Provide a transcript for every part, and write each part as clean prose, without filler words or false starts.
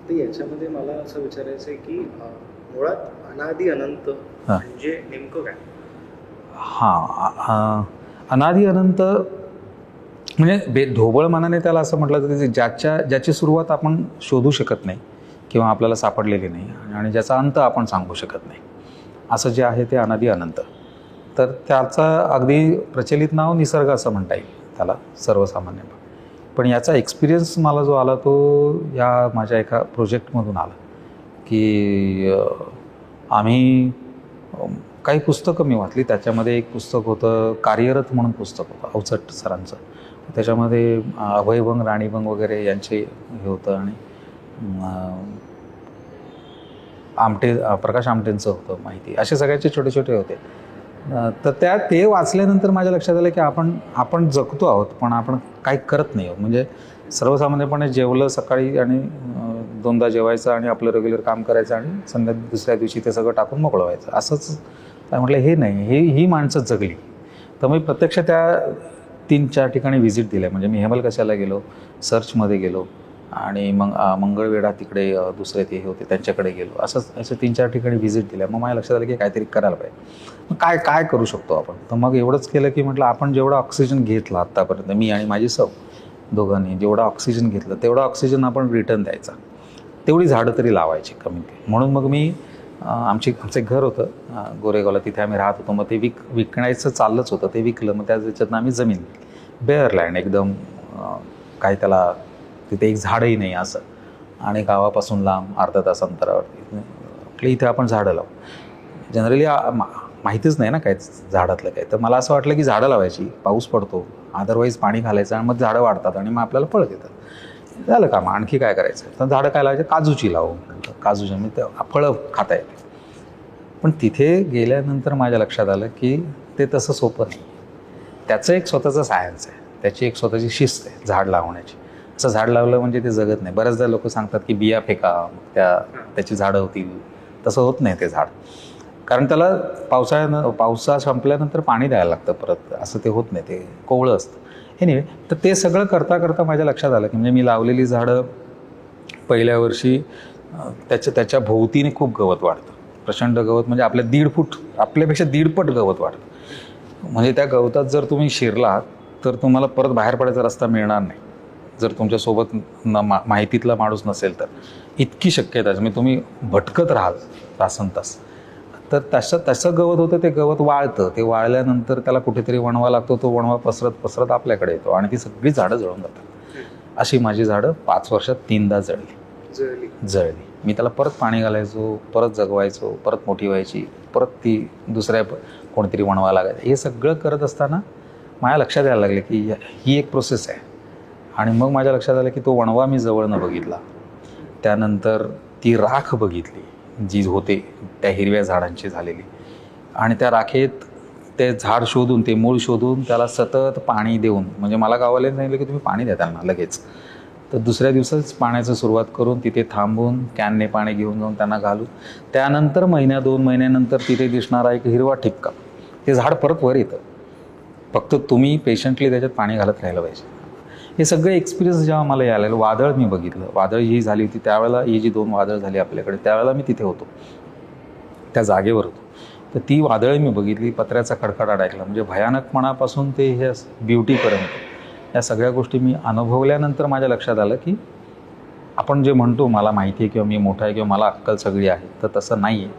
तर याच्यामध्ये मला असं विचारायचं आहे की मुळात अनादि अनंत म्हणजे नेमकं काय? अनादि अनंत म्हणजे ढोबळ मनाने त्याला असं म्हटलं जातं की ज्याची सुरुवात आपण शोधू शकत नाही किंवा आपल्याला सापडलेली नाही आणि ज्याचा अंत आपण सांगू शकत नाही, असं जे आहे ते अनादि अनंत. तर त्याचं अगदी प्रचलित नाव निसर्ग असं म्हणता येईल त्याला सर्वसामान्य. पण याचा एक्सपिरियन्स मला जो आला तो या माझ्या एका प्रोजेक्टमधून आला की आम्ही काही पुस्तकं मी वाचली. त्याच्यामध्ये एक पुस्तक होतं कार्यरत म्हणून पुस्तक होतं अवचट सरांचं. त्याच्यामध्ये अभयभंग राणीभंग वगैरे यांचे हे होतं आणि प्रकाश आमटेंचं होतं माहिती. असे सगळ्याचे छोटे छोटे होते. तर ते वाचल्यानंतर माझ्या लक्षात आलं की आपण जगतो आहोत पण आपण काही करत नाही आहोत. म्हणजे सर्वसामान्यपणे जेवलं सकाळी आणि दोनदा जेवायचं आणि आपलं रेग्युलर काम करायचं आणि दुसऱ्या दिवशी ते सगळं टाकून मोकळं व्हायचं असंच. म्हटलं हे नाही, ही माणसं जगली. तर मी प्रत्यक्ष त्या 3-4 ठिकाणी व्हिजिट दिल्या. म्हणजे मी हेमलकशाला गेलो, सर्चमध्ये गेलो आणि मग मंगळवेढा तिकडे दुसरे ते हे होते त्यांच्याकडे गेलो. असं 3-4 ठिकाणी व्हिजिट दिल्या. मग माझ्या लक्षात आलं की काहीतरी करायला पाहिजे. मग काय करू शकतो आपण? तर मग एवढंच केलं की म्हटलं आपण जेवढा ऑक्सिजन घेतला आत्तापर्यंत, मी आणि माझी सौ दोघांनी जेवढा ऑक्सिजन घेतलं तेवढा ऑक्सिजन आपण रिटर्न द्यायचा. तेवढी झाडं तरी लावायची कमी. म्हणून मग मी आमचं घर होतं गोरेगावला, तिथे आम्ही राहत होतो. मग ते विकण्याचं चाललंच होतं. ते विकलं. मग त्याच्यातनं आम्ही जमीन बेअर लँड एकदम काय त्याला तिथे एक झाडही नाही असं आणि गावापासून लांब अर्धा तास अंतरावरती आपल्या इथे आपण झाडं लावू. जनरली माहितीच नाही ना काय झाडातलं काय. तर मला असं वाटलं की झाडं लावायची, पाऊस पडतो, अदरवाईज पाणी घालायचं आणि मग झाडं वाढतात आणि मग आपल्याला फळं देतात. झालं का? मग आणखी काय करायचं? तर झाडं काय लावायचे? काजूची लावू. काजूच्या मी फळं खाता येते. पण तिथे गेल्यानंतर माझ्या लक्षात आलं की ते तसं सोपं नाही. त्याचं एक स्वतःचं सायन्स आहे, त्याची एक स्वतःची शिस्त आहे झाड लावण्याची. असं झाड लावलं म्हणजे ते जगत नाही. बऱ्याचदा लोक सांगतात की बिया फेका त्याची झाडं होतील. तसं होत नाही ते झाड. कारण त्याला पावसा संपल्यानंतर पाणी द्यायला लागतं परत. असं ते होत नाही, ते कोवळं असतं. एनिवे, तर ते सगळं करता करता माझ्या लक्षात आलं की म्हणजे मी लावलेली झाडं पहिल्या वर्षी त्याच्या भोवतीने खूप गवत वाढतं. प्रचंड गवत म्हणजे आपल्यापेक्षा 1.5 पट गवत वाढतं. म्हणजे त्या गवतात जर तुम्ही शिरलात तर तुम्हाला परत बाहेर पडायचा रस्ता मिळणार नाही जर तुमच्यासोबत माहितीतला माणूस नसेल तर. इतकी शक्यता म्हणजे तुम्ही भटकत राहाल तासनतास. तर तसं गवत होतं. ते गवत वाळतं. ते वाळल्यानंतर त्याला कुठेतरी वणवा लागतो. तो वणवा पसरत आपल्याकडे येतो आणि ती सगळी झाडं जळून जातात. अशी माझी झाडं 5 वर्षात 3दा जळली. मी त्याला परत पाणी घालायचो, परत जगवायचो, परत मोठी व्हायची, परत ती दुसऱ्या कोणतरी वणवा लागायचं. हे सगळं करत असताना माझ्या लक्षात यायला लागले की ही एक प्रोसेस आहे. आणि मग माझ्या लक्षात आलं की तो वणवा मी जवळनं बघितला. त्यानंतर ती राख बघितली जी होते त्या हिरव्या झाडांची झालेली. आणि त्या राखेत ते झाड शोधून, ते मूळ शोधून त्याला सतत पाणी देऊन, म्हणजे मला गावाला सांगितलं की तुम्ही पाणी द्या त्यांना लगेच. तर दुसऱ्या दिवसाच पाण्याचं सुरुवात करून तिथे थांबून कॅनने पाणी घेऊन जाऊन त्यांना घालून त्यानंतर 1-2 महिन्यानंतर तिथे दिसणारा एक हिरवा ठिपका, ते झाड परत वर येतं. फक्त तुम्ही पेशंटली त्याच्यात पाणी घालत राहिलं पाहिजे. हे सगळे एक्सपिरियन्स जेव्हा मला यायला, वादळ मी बघितलं. वादळ ही झाली होती त्यावेळेला, ही जी 2 वादळ झाली आपल्याकडे त्यावेळेला मी तिथे होतो, त्या जागेवर होतो. तर ती वादळ मी बघितली, पत्र्याचा खडखडाट ऐकला. म्हणजे भयानकपणापासून ते हे ब्युटीपर्यंत या सगळ्या गोष्टी मी अनुभवल्यानंतर माझ्या लक्षात आलं की आपण जे म्हणतो मला माहिती आहे किंवा मी मोठा आहे किंवा मला अक्कल सगळी आहे, तर तसं नाही आहे.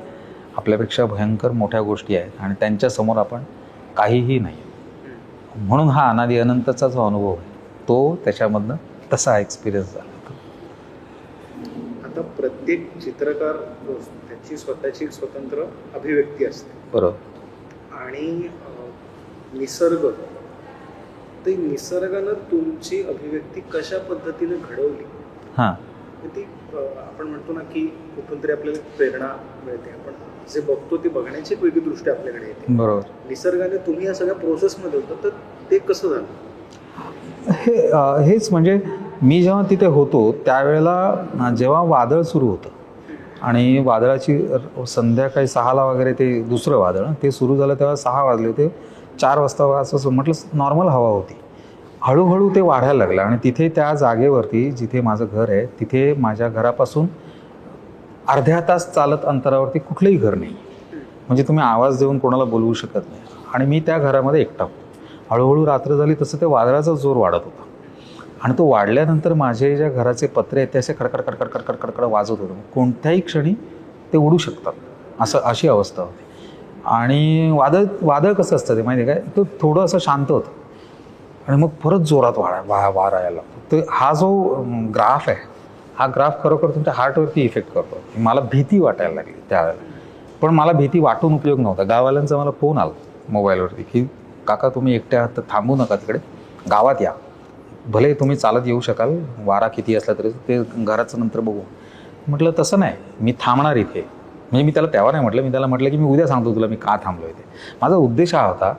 आपल्यापेक्षा भयंकर मोठ्या गोष्टी आहेत आणि त्यांच्यासमोर आपण काहीही नाही. म्हणून हा अनादि अनंतचा जो अनुभव आहे तो त्याच्यामधनं तसा एक्सपिरियन्स झाला. आता प्रत्येक चित्रकार त्याची स्वतःची स्वतंत्र अभिव्यक्ती असते. बरोबर. आणि निसर्ग, ते निसर्गानं तुमची अभिव्यक्ती कशा पद्धतीने घडवली? हां, ती आपण म्हणतो ना की कुठून तरी आपल्याला प्रेरणा मिळते. आपण जे बघतो ते बघण्याची एक वेगळी दृष्टी आपल्याकडे येते. बरोबर. निसर्गाने तुम्ही या सगळ्या प्रोसेसमध्ये होतं, तर ते कसं झालं? हेच म्हणजे मी जेव्हा तिथे होतो त्यावेळेला जेव्हा वादळ सुरू होतं आणि वादळाची संध्याकाळी 6ला वगैरे ते दुसरं वादळ ते सुरू झालं तेव्हा 6 वाजले होते. 4 वाजता असं म्हटलं नॉर्मल हवा होती हळूहळू ते वाढायला लागलं आणि तिथे त्या जागेवरती जिथे माझं घर आहे तिथे माझ्या घरापासून अर्ध्या तास चालत अंतरावरती कुठलंही घर नाही. म्हणजे तुम्ही आवाज देऊन कोणाला बोलवू शकत नाही. आणि मी त्या घरामध्ये एकटा होतो. हळूहळू रात्र झाली तसं ते वादळाचा जोर वाढत होता आणि तो वाढल्यानंतर माझे ज्या घराचे पत्रे आहेत ते असे खडखड खडखड खडखड खडखड वाजत होतं. कोणत्याही क्षणी ते उडू शकतात अशी अवस्था होती. आणि वादळ कसं असतं ते माहिती आहे काय, तो थोडं असं शांत होतं आणि मग परत जोरात वारा यायला लागतो. तर हा जो ग्राफ आहे हा ग्राफ खरोखर तुमच्या हार्टवरती इफेक्ट करतो. मला भीती वाटायला लागली त्यावेळेला. पण मला भीती वाटून उपयोग नव्हता. गाववाल्यांचा मला फोन आला मोबाईलवरती की काका तुम्ही एकटे आहात तर थांबू नका, तिकडे गावात या, भले तुम्ही चालत येऊ शकाल, वारा किती असला तरी ते घराचं नंतर बघू. म्हटलं तसं नाही, मी थांबणार इथे. म्हणजे मी त्याला तेव्हा नाही म्हटलं, मी त्याला म्हटलं की मी उद्या सांगतो तुला मी का थांबलो इथे. माझा उद्देश हा होता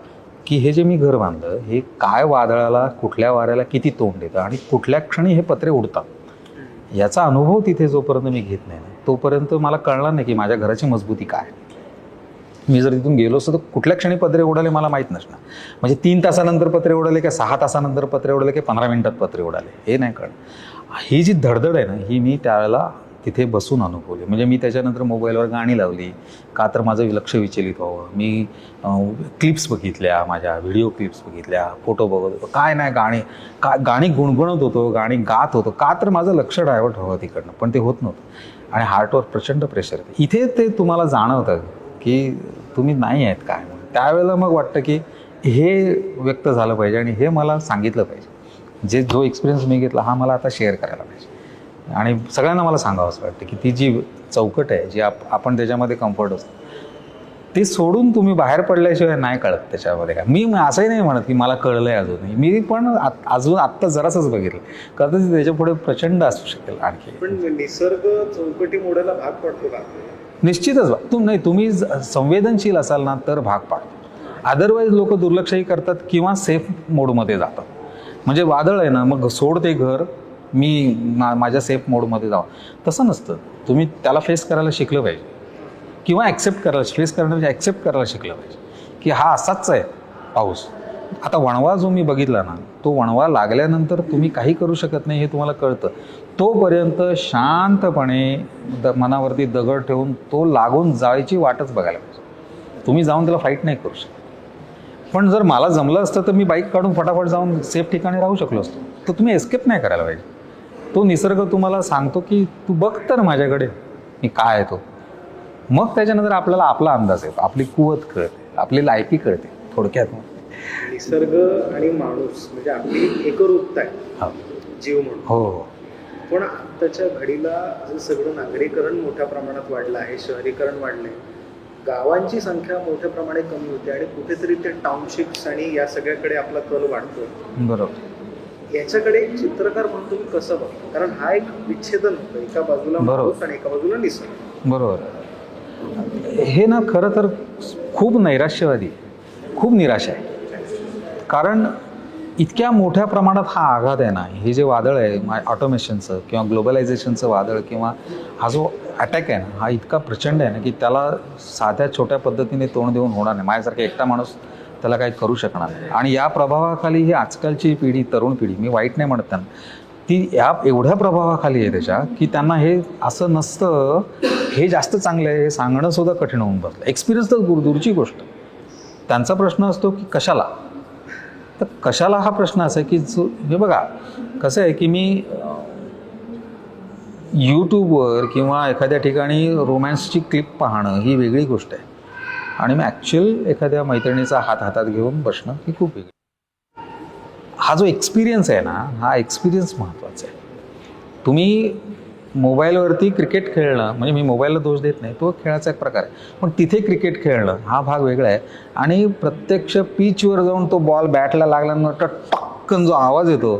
की हे जे मी घर बांधलं हे काय वादळाला कुठल्या वाऱ्याला किती तोंड देतं आणि कुठल्या क्षणी हे पत्रे उडतात याचा अनुभव तिथे जोपर्यंत मी घेत नाही तोपर्यंत मला कळणार नाही की माझ्या घराची मजबूती काय. मी जर तिथून गेलो असतो तर कुठल्या क्षणी पत्रे उडाले मला माहीत नसणार. म्हणजे 3 तासानंतर पत्रे उडाले की 6 तासानंतर पत्रे उडाले की 15 मिनिटात पत्रे उडाले हे नाही कळणार. ही जी धडधड आहे ना ही मी त्यावेळेला तिथे बसून अनुभवली. म्हणजे मी त्याच्यानंतर मोबाईलवर गाणी लावली का तर माझं लक्ष विचलित व्हावं. मी क्लिप्स बघितल्या, माझ्या व्हिडिओ क्लिप्स बघितल्या, फोटो बघत होतो, काय नाही गाणी गुणगुणत होतो, गाणी गात होतो का तर माझं लक्ष डायव्हर्ट व्हावं तिकडनं. पण ते होत नव्हतं आणि हार्टवर प्रचंड प्रेशर येतं. इथे ते तुम्हाला जाणवतं की तुम्ही नाही आहेत काय. त्यावेळेला मग वाटतं की हे व्यक्त झालं पाहिजे आणि हे मला सांगितलं पाहिजे. जो एक्सपिरियन्स मी घेतला हा मला आता शेअर करायला पाहिजे आणि सगळ्यांना मला सांगावं असं वाटतं की ती जी चौकट आहे जी आपण त्याच्यामध्ये कम्फर्ट असतो ते सोडून तुम्ही बाहेर पडल्याशिवाय नाही कळत त्याच्यामध्ये काय. मी असंही नाही म्हणत की मला कळलं आहे अजूनही, मी पण अजून आत्ता जरासंच बघितलं कदाचित त्याच्या पुढे प्रचंड असू शकेल आणखी. पण निसर्ग चौकटी मोडायला भाग पडतो का? निश्चितच तुम्ही संवेदनशील असाल ना तर भाग पाडतो. अदरवाईज लोक दुर्लक्षही करतात किंवा सेफ मोडमध्ये जातात. म्हणजे वादळ आहे ना मग सोड ते घर, मी माझ्या सेफ मोडमध्ये जावं तसं नसतं. तुम्ही त्याला फेस करायला शिकलं पाहिजे किंवा ॲक्सेप्ट करायला शिकलं पाहिजे की हा असाच आहे पाऊस. आता वणवा जो मी बघितला ना तो वणवा लागल्यानंतर तुम्ही काही करू शकत नाही हे तुम्हाला कळतं. तोपर्यंत शांतपणे मनावरती दगड ठेवून तो लागून जायची वाटच बघायला पाहिजे. तुम्ही जाऊन त्याला फाईट नाही करू शकत. पण जर मला जमलं असतं तर मी बाईक काढून फटाफट जाऊन सेफ ठिकाणी राहू शकलो असतो. तर तुम्ही एस्केप नाही करायला पाहिजे. तो निसर्ग तुम्हाला सांगतो की तू बघ तर माझ्याकडे मी काय आहे तो. मग त्याच्यानंतर आपल्याला आपला अंदाज येतो, आपली कुवत कळते, आपली लायकी कळते थोडक्यात. निसर्ग आणि माणूस म्हणजे आपली एकरूपता आहे जीव म्हणून. हो. पण आत्ताच्या घडीला जर सगळं नागरीकरण मोठ्या प्रमाणात वाढलं आहे, शहरीकरण वाढलंय, गावांची संख्या मोठ्या प्रमाणे कमी होते आणि कुठेतरी ते टाउनशिप्स आणि या सगळ्याकडे आपला कल वाढतोय. बरोबर. याच्याकडे चित्रकार म्हणून तुम्ही कसं बघता? कारण हा एक विच्छेदन होतं, एका बाजूला माणूस आणि एका बाजूला निसर्ग. बरोबर. हे ना खरं तर खूप नैराश्यवादी, खूप निराशा आहे. कारण इतक्या मोठ्या प्रमाणात हा आघात आहे ना, हे जे वादळ आहे ऑटोमेशनचं किंवा ग्लोबलायझेशनचं वादळ किंवा हा जो अटॅक आहे ना हा इतका प्रचंड आहे ना की त्याला साध्या छोट्या पद्धतीने तोंड देऊन होणार नाही. माझ्यासारखा एकटा माणूस त्याला काही करू शकणार नाही. आणि या प्रभावाखाली ही आजकालची पिढी, तरुण पिढी, मी वाईट नाही म्हणत त्यांना, ती या एवढ्या प्रभावाखाली आहे त्याच्या की त्यांना हे असं नसतं, हे जास्त चांगलं आहे हे सांगणं सुद्धा कठीण होऊन बसलं. एक्सपिरियन्स तर दूरची गोष्ट. त्यांचा प्रश्न असतो की कशाला. तर कशाला हा प्रश्न असा आहे की हे बघा कसं आहे की मी यूट्यूबवर किंवा एखाद्या ठिकाणी रोमॅन्सची क्लिप पाहणं ही वेगळी गोष्ट आहे आणि मी ॲक्च्युअल एखाद्या मैत्रिणीचा हातात घेऊन बसणं ही खूप वेगळी. हा जो एक्सपिरियन्स आहे ना हा एक्सपिरियन्स महत्त्वाचा आहे. तुम्ही मोबाईलवरती क्रिकेट खेळणं म्हणजे मी मोबाईलला दोष देत नाही, तो खेळाचा एक प्रकार आहे, पण तिथे क्रिकेट खेळणं हा भाग वेगळा आहे. आणि प्रत्यक्ष पिचवर जाऊन तो बॉल बॅटला लागल्यानंतर टक्कन जो आवाज येतो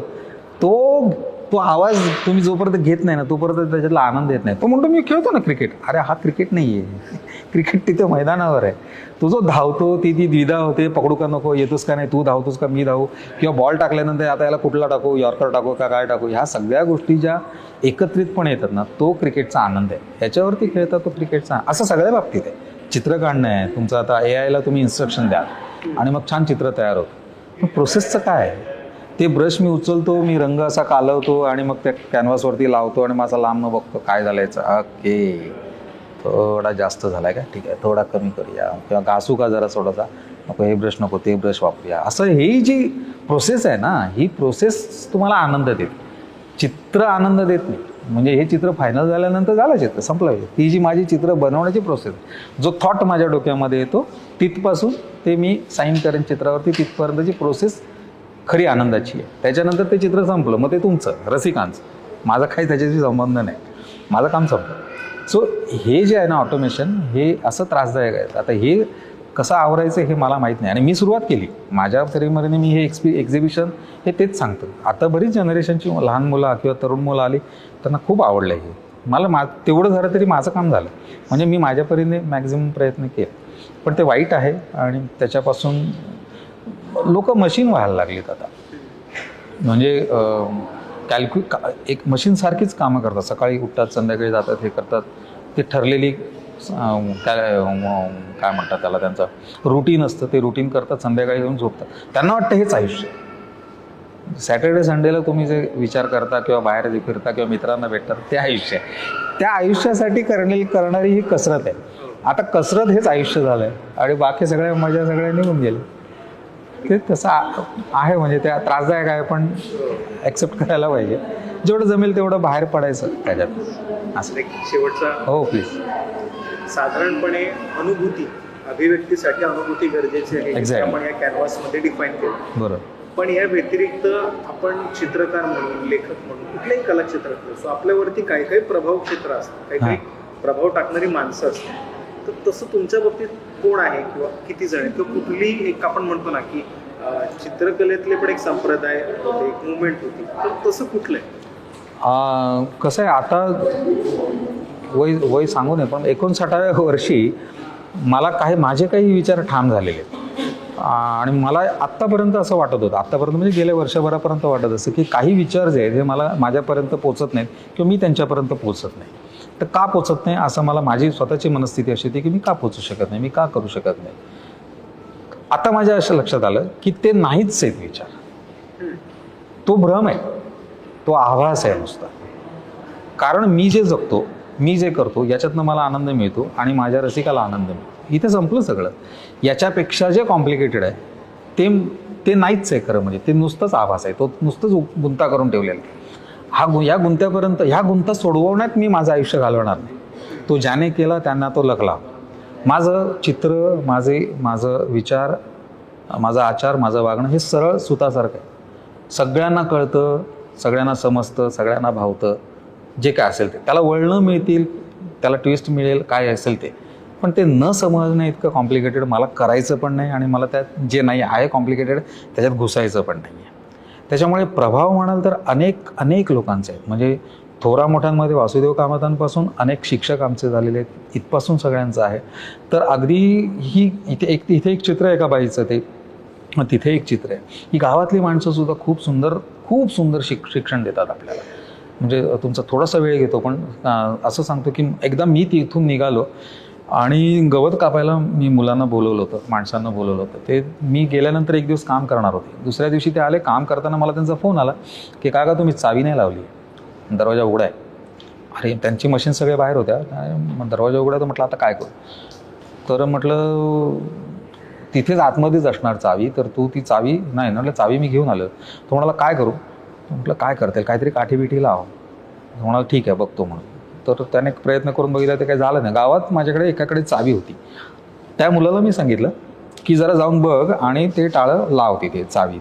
तो आवाज तुम्ही जोपर्यंत घेत नाही ना तोपर्यंत त्याच्यातला आनंद येत नाही. तो म्हणतो मी खेळतो ना क्रिकेट. अरे हा क्रिकेट नाही आहे, क्रिकेट तिथे मैदानावर आहे. तो जो धावतो ती द्विधा होते, पकडू का नको, येतोस का नाही, तू धावतोस का मी धावू, किंवा बॉल टाकल्यानंतर आता याला कुठला टाकू, यॉर्कर टाकू का काय टाकू, ह्या सगळ्या गोष्टी ज्या एकत्रितपणे येतात ना तो क्रिकेटचा आनंद आहे. ह्याच्यावरती खेळता तो क्रिकेटचा. असं सगळ्या बाबतीत आहे. चित्र काढणं आहे तुमचं, आता AI ला तुम्ही इन्स्ट्रक्शन द्या आणि मग छान चित्र तयार होतं. पण प्रोसेसचं काय आहे ते ब्रश मी उचलतो, मी रंग असा कालवतो आणि मग त्या कॅनव्हासवरती लावतो आणि माझा लांबनं बघतो काय झालं याचं. ओके, थोडा जास्त झाला आहे का, ठीक आहे, थोडा कमी करूया, किंवा घासू का जरा थोडासा, नको हे ब्रश नको, ते ब्रश वापरूया. असं ही जी प्रोसेस आहे ना, ही प्रोसेस तुम्हाला आनंद देते. चित्र आनंद देत नाही. म्हणजे हे चित्र फायनल झाल्यानंतर झालं चित्र संपलं. ती जी माझी चित्र बनवण्याची प्रोसेस, जो थॉट माझ्या डोक्यामध्ये येतो तिथपासून ते मी साईन करेन चित्रावरती, तिथपर्यंतची प्रोसेस खरी आनंदाची आहे. त्याच्यानंतर ते चित्र संपलं, मग ते तुमचं रसिकांचं, माझा काही त्याच्याशी संबंध नाही, माझं काम संपलं. सो हे जे आहे ना ऑटोमेशन, हे असं त्रासदायक आहे. आता हे कसं आवरायचं हे मला माहीत नाही, आणि मी सुरुवात केली माझ्या तऱ्हेमध्ये. मी हे एक्झिबिशन हे तेच सांगतो. आता बरीच जनरेशनची लहान मुलं किंवा तरुण मुलं आली, त्यांना खूप आवडलं हे. मला तेवढं झालं तरी माझं काम झालं. म्हणजे मी माझ्या परीने मॅक्झिमम प्रयत्न केले. पण ते वाईट आहे, आणि त्याच्यापासून लोक मशीन व्हायला लागलीत आता. म्हणजे एक मशीनसारखीच कामं करतात. सकाळी उठतात, संध्याकाळी जातात, हे करतात. ते ठरलेली काय म्हणतात त्याला, त्यांचं रुटीन असतं. ते रुटीन करतात, संध्याकाळी जाऊन झोपतात. त्यांना वाटतं हेच आयुष्य. सॅटर्डे संडेला तुम्ही जे विचार करता किंवा बाहेर जे फिरता किंवा मित्रांना भेटतात, ते आयुष्य आहे. त्या आयुष्यासाठी करणारी ही कसरत आहे. आता कसरत हेच आयुष्य झालं आहे, आणि बाकी सगळ्या मजा सगळ्या निघून गेले. ते तसं आहे. म्हणजे त्या त्रासदायक आहे, पण ॲक्सेप्ट करायला पाहिजे. जेवढं जमेल तेवढं बाहेर पडायचं त्याच्यात. असं एक शेवटचा, हो प्लीज. साधारणपणे अनुभूती, अभिव्यक्तीसाठी अनुभूती गरजेची आहे, Exactly. आपण या कॅनव्हासमध्ये डिफाईन केलं. बरोबर. पण या व्यतिरिक्त आपण चित्रकार म्हणून, लेखक म्हणून, कुठल्याही कलाक्षेत्रात असतो, आपल्यावरती काही काही प्रभाव क्षेत्र असतात, काही काही प्रभाव टाकणारी माणसं असतात. तर तसं तुमच्या बाबतीत कोण आहे, किंवा किती जण आहेत, किंवा कुठली एक आपण म्हणतो ना की चित्रकलेतले पण एक संप्रदाय होते, एक मुवमेंट होती, तर तसं कुठलं आहे? कसं आहे, आता वय सांगू नये, पण 59व्या वर्षी मला माझे काही विचार ठाम झालेले आहेत. आणि मला आत्तापर्यंत असं वाटत होतं, आत्तापर्यंत म्हणजे गेल्या वर्षभरापर्यंत वाटत असं की काही विचार जे आहेत हे मला माझ्यापर्यंत पोचत नाहीत, किंवा मी त्यांच्यापर्यंत पोचत नाही. तर का पोचत नाही, असं मला माझी स्वतःची मनस्थिती अशी होती की मी का पोचू शकत नाही, मी का करू शकत नाही. आता माझ्या असं लक्षात आलं की ते नाहीच आहेत विचार, तो भ्रम आहे, तो आभास आहे नुसता. कारण मी जे जगतो, मी जे करतो, याच्यातनं मला आनंद मिळतो आणि माझ्या रसिकाला आनंद मिळतो. इथे संपलं सगळं. याच्यापेक्षा जे कॉम्प्लिकेटेड आहे ते नाहीच आहे खरं. म्हणजे ते नुसतंच आभास आहे, तो नुसतंच गुंता करून ठेवलेला आहे. या गुंता सोडवण्यात मी माझं आयुष्य घालवणार नाही. तो ज्याने केला त्यांना तो लकला. माझं चित्र, माझं विचार, माझा आचार, माझं वागणं हे सरळ सुतासारखं आहे. सगळ्यांना कळतं, सगळ्यांना समजतं, सगळ्यांना भावतं. जे काय असेल ते, त्याला वळणं मिळतील, त्याला ट्विस्ट मिळेल, काय असेल ते. पण ते न समजणं इतकं कॉम्प्लिकेटेड मला करायचं पण नाही, आणि मला त्यात जे नाही आहे कॉम्प्लिकेटेड त्याच्यात घुसायचं पण नाही आहे. त्याच्यामुळे प्रभाव म्हणाल तर अनेक लोकांचे आहेत. म्हणजे थोरा मोठ्यांमध्ये वासुदेव कामतांपासून अनेक शिक्षक आमचे झालेले आहेत, इथपासून सगळ्यांचं आहे. तर अगदी इथे एक चित्र आहे एका बाईचं, तिथे एक चित्र आहे. ही गावातली माणसंसुद्धा खूप सुंदर शिक्षण देतात आपल्याला. म्हणजे तुमचा थोडासा वेळ घेतो, पण असं सांगतो की एकदा मी तिथून निघालो आणि गवत कापायला मी मुलांना बोलवलं होतं, माणसांना बोलवलं होतं. ते मी गेल्यानंतर एक दिवस काम करणार होते. दुसऱ्या दिवशी ते आले. काम करताना मला त्यांचा फोन आला की काका तुम्ही चावी नाही लावली, दरवाजा उघडा आहे. अरे त्यांची मशीन सगळे बाहेर होत्या, मग दरवाजा उघडा. तर म्हटलं आता काय करू. तर म्हटलं तिथेच आतमध्येच असणार चावी, तर तू ती चावी नाही. म्हटलं चावी मी घेऊन आलो. तो म्हणाला काय करू. म्हटलं काय करता येईल, काहीतरी काठीबिठी लाव. म्हणाला ठीक आहे बघतो म्हणून. तर त्याने प्रयत्न करून बघितला, ते काही झालं नाही. गावात माझ्याकडे एकाकडे चावी होती. त्या मुलाला मी सांगितलं की जरा जाऊन बघ आणि ते टाळं लाव तिथे चावी.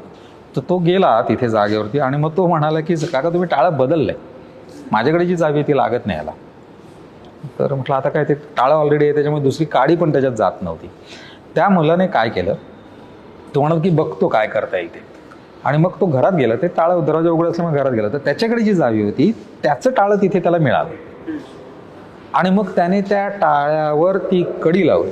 तर तो गेला तिथे जागेवरती, आणि मग तो म्हणाला की काका तुम्ही टाळं बदललं आहे, माझ्याकडे जी चावी ती लागत नाही याला. तर म्हटलं आता काय, ते टाळं ऑलरेडी आहे, त्याच्यामुळे दुसरी काडी पण त्याच्यात जात नव्हती. त्या मुलाने काय केलं, तो म्हणत की बघतो काय करता येईल ते. आणि मग तो घरात गेला. ते टाळं दरवाजा उघडा असल्यामुळे घरात गेला. तर त्याच्याकडे जी चावी होती त्याचं टाळं तिथे त्याला मिळालं, आणि मग त्याने त्या टाळ्यावर ती कडी लावली.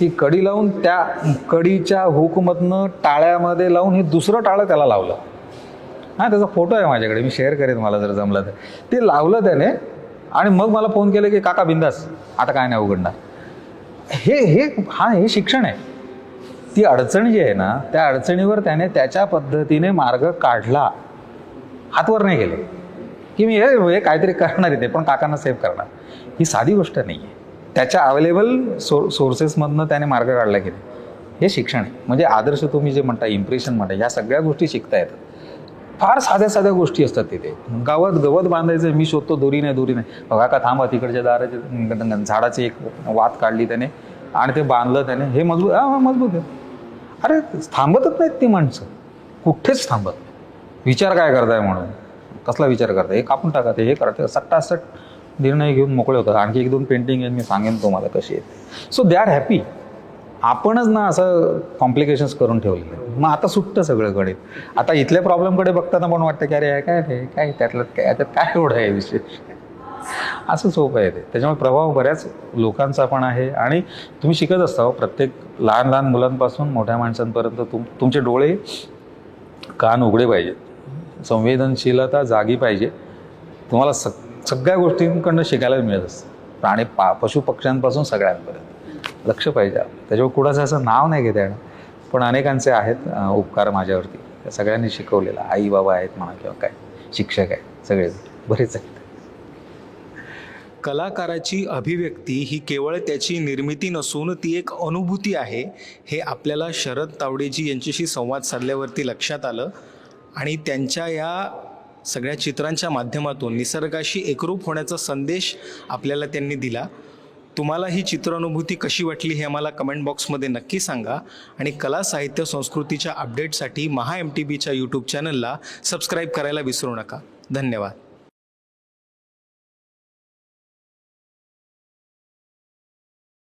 ती कडी लावून त्या कडीच्या हुकमधनं टाळ्यामध्ये लावून हे दुसरं टाळं त्याला लावलं. त्याचा फोटो आहे माझ्याकडे, मी शेअर करेन मला जर जमलं तर. ते लावलं त्याने, आणि मग मला फोन केला की काका बिंदास, आता काय नाही उघडणार. हे शिक्षण आहे. ती अडचण जी आहे ना, त्या अडचणीवर त्याने त्याच्या पद्धतीने मार्ग काढला. हातवर नाही गेले की मी हे काहीतरी करणार आहे, ते पण काकांना सेव्ह करणार. ही साधी गोष्ट नाही आहे. त्याच्या अवेलेबल सोर्सेसमधनं त्याने मार्ग काढला की नाही, हे शिक्षण आहे. म्हणजे आदर्श तुम्ही जे म्हणता, इम्प्रेशन म्हणता, ह्या सगळ्या गोष्टी शिकता येतात. फार साध्या साध्या गोष्टी असतात तिथे. गवत बांधायचं, मी शोधतो, दोरी नाही. बघा का, थांबा, तिकडच्या दाराचे झाडाची एक वात काढली त्याने आणि ते बांधलं त्याने, हे मजबूत आहे. अरे थांबतच नाहीत ती माणसं, कुठेच थांबत नाही. विचार काय करताय म्हणून, कसला विचार करताय, हे कापून टाका, ते हे करते, सट्टासट निर्णय घेऊन मोकळे होतात. आणखी 1-2 पेंटिंग आहे, मी सांगेन तुम्हाला कशी आहे. So they are happy. आपणच ना असं कॉम्प्लिकेशन्स करून ठेवलेलं. मग आता सुटतं सगळं गणित. आता इथल्या प्रॉब्लेमकडे बघताना पण वाटतं की अरे काय त्यातलं काय, याच्यात काय एवढं आहे विषय, असं सोपं आहे ते. त्याच्यामुळे प्रभाव बऱ्याच लोकांचा पण आहे. आणि तुम्ही शिकत असता प्रत्येक लहान मुलांपासून मोठ्या माणसांपर्यंत. तुमचे डोळे कान उघडे पाहिजेत, संवेदनशीलता जागी पाहिजे. तुम्हाला सगळ्या गोष्टींकडनं शिकायला मिळत असतं. प्राणी पशु पक्ष्यांपासून सगळ्यांपर्यंत लक्ष पाहिजे. त्याच्यावर कुणाचं असं नाव नाही घेता येणार, पण अनेकांचे आहेत उपकार माझ्यावरती. त्या सगळ्यांनी शिकवलेलं, आई बाबा आहेत म्हणा किंवा काय शिक्षक आहेत, सगळे बरेच आहेत. कलाकाराची अभिव्यक्ती ही केवळ त्याची निर्मिती नसून ती एक अनुभूती आहे, हे आपल्याला शरद तावडेजी यांच्याशी संवाद साधल्यावरती लक्षात आलं. आणि त्यांच्या या सगळ्या चित्रांच्या माध्यमातून निसर्गाशी एकरूप होण्याचा संदेश आपल्याला त्यांनी दिला. तुम्हाला ही चित्रानुभूती कशी वाटली हे आम्हाला कमेंट बॉक्समध्ये नक्की सांगा. आणि कला साहित्य संस्कृतीच्या अपडेटसाठी MHA MTBच्या यूट्यूब चॅनलला सबस्क्राईब करायला विसरू नका. धन्यवाद.